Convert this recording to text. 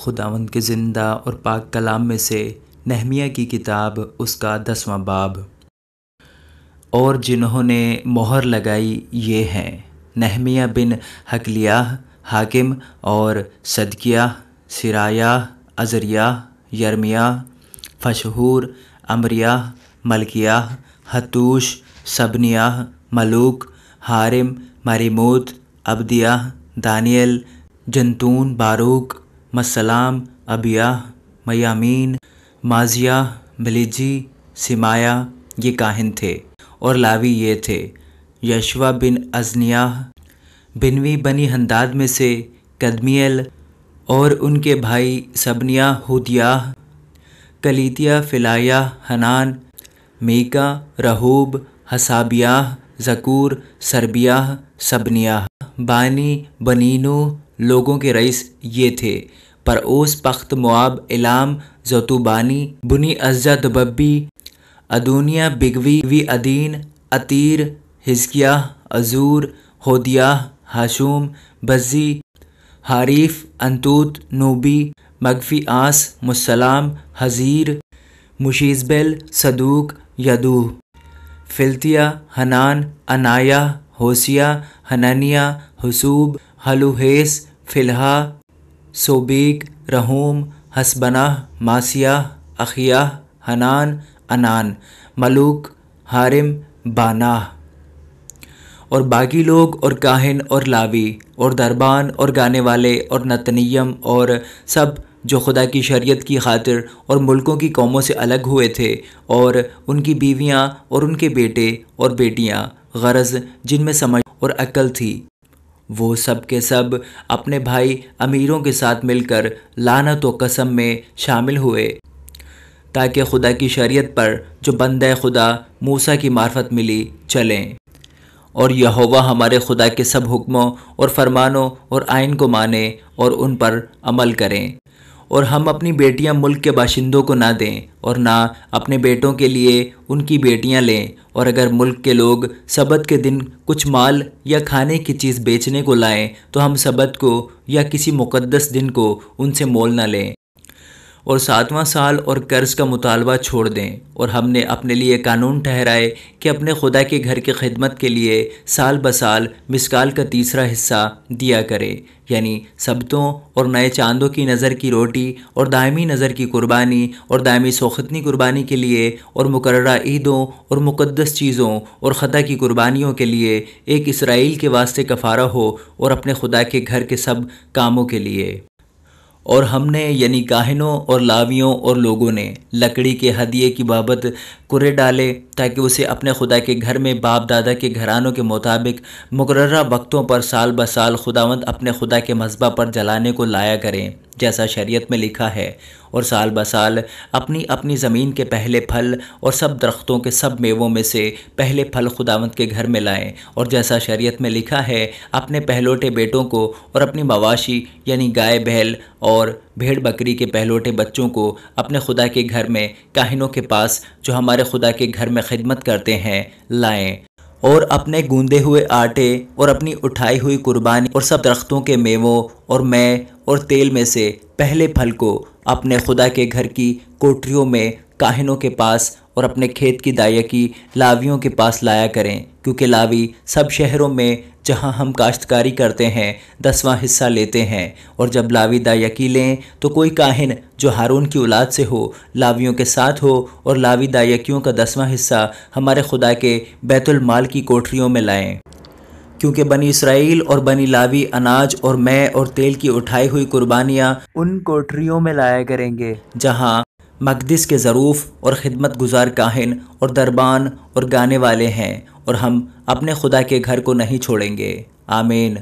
خداوند کے زندہ اور پاک کلام میں سے نہمیہ کی کتاب اس کا 10واں باب۔ اور جنہوں نے مہر لگائی یہ ہیں نہمیہ بن حکلیہ، حاکم اور صدقیہ، سرایہ، عزریہ، یرمیہ، فشحور، امریہ، ملکیہ، حتوش، سبنیہ، ملوک، حارم، مریموت، عبدیہ، دانیل، جنتون، باروک، مسلام، ابیہ، میامین، مازیہ، ملیجی، سمایہ، یہ کاہن تھے۔ اور لاوی یہ تھے: یشوع بن ازنیہ، بنوی بنی ہنداد میں سے قدمیل اور ان کے بھائی سبنیہ، ہودیہ، کلیتیہ، فلایہ، حنان، میکا، رہوب، حسابیہ، زکور، سربیہ، سبنیہ۔ بانی بنینو لوگوں کے رئیس یہ تھے: پرعوس، پخت، مواب، الام، زتوبانی، بنی عزہ، دببی، ادونیہ، بگوی، ادین، عتیر، حزقیہ، عزور، ہودیہ، حاشوم، بزی، حاریف، انتوت، نوبی، مگفی آس، مسلام، حزیر، مشیزبیل، صدوق، یدوہ، فلتیہ، حنان، عنایہ، ہوسیہ، حنانیہ، حسوب، ہلوہیس، فلہا، صوبیگ، رہوم، حسبنہ، ماسیہ، اخیہ، حنان، انان، ملوک، حارم، باناہ۔ اور باقی لوگ اور کاہن اور لاوی اور دربان اور گانے والے اور نتنیم اور سب جو خدا کی شریعت کی خاطر اور ملکوں کی قوموں سے الگ ہوئے تھے، اور ان کی بیویاں اور ان کے بیٹے اور بیٹیاں، غرض جن میں سمجھ اور عقل تھی، وہ سب کے سب اپنے بھائی امیروں کے ساتھ مل کر لعنت و قسم میں شامل ہوئے، تاکہ خدا کی شریعت پر جو بندہ خدا موسیٰ کی معرفت ملی چلیں، اور یہوہ ہمارے خدا کے سب حکموں اور فرمانوں اور آئین کو مانیں اور ان پر عمل کریں۔ اور ہم اپنی بیٹیاں ملک کے باشندوں کو نہ دیں، اور نہ اپنے بیٹوں کے لیے ان کی بیٹیاں لیں، اور اگر ملک کے لوگ سبت کے دن کچھ مال یا کھانے کی چیز بیچنے کو لائیں تو ہم سبت کو یا کسی مقدس دن کو ان سے مول نہ لیں، اور 7واں سال اور قرض کا مطالبہ چھوڑ دیں۔ اور ہم نے اپنے لیے قانون ٹھہرائے کہ اپنے خدا کے گھر کی خدمت کے لیے سال بسال مسکال کا 3 حصہ دیا کرے، یعنی سبتوں اور نئے چاندوں کی نظر کی روٹی اور دائمی نظر کی قربانی اور دائمی سوختنی قربانی کے لیے اور مقررہ عیدوں اور مقدس چیزوں اور خطا کی قربانیوں کے لیے ایک اسرائیل کے واسطے کفارہ ہو، اور اپنے خدا کے گھر کے سب کاموں کے لیے۔ اور ہم نے یعنی کاہنوں اور لاویوں اور لوگوں نے لکڑی کے ہدیے کی بابت کرے ڈالے، تاکہ اسے اپنے خدا کے گھر میں باپ دادا کے گھرانوں کے مطابق مقررہ وقتوں پر سال بسال خداوند اپنے خدا کے مذبح پر جلانے کو لایا کریں، جیسا شریعت میں لکھا ہے، اور سال بسال اپنی اپنی زمین کے پہلے پھل اور سب درختوں کے سب میووں میں سے پہلے پھل خداوند کے گھر میں لائیں، اور جیسا شریعت میں لکھا ہے اپنے پہلوٹے بیٹوں کو اور اپنی مواشی یعنی گائے بیل اور بھیڑ بکری کے پہلوٹے بچوں کو اپنے خدا کے گھر میں کاہنوں کے پاس جو ہمارے خدا کے گھر میں خدمت کرتے ہیں لائیں، اور اپنے گوندے ہوئے آٹے اور اپنی اٹھائی ہوئی قربانی اور سب درختوں کے میووں اور مے اور تیل میں سے پہلے پھل کو اپنے خدا کے گھر کی کوٹریوں میں کاہنوں کے پاس اور اپنے کھیت کی دائیکی لاویوں کے پاس لایا کریں، کیونکہ لاوی سب شہروں میں جہاں ہم کاشتکاری کرتے ہیں 10واں حصہ لیتے ہیں۔ اور جب لاوی دائیکی لیں تو کوئی کاہن جو ہارون کی اولاد سے ہو لاویوں کے ساتھ ہو، اور لاوی دائیکیوں کا 10واں حصہ ہمارے خدا کے بیت المال کی کوٹریوں میں لائیں، کیونکہ بنی اسرائیل اور بنی لاوی اناج اور مے اور تیل کی اٹھائی ہوئی قربانیاں ان کوٹریوں میں لایا کریں گے جہاں مقدس کے ظروف اور خدمت گزار کاہن اور دربان اور گانے والے ہیں، اور ہم اپنے خدا کے گھر کو نہیں چھوڑیں گے۔ آمین۔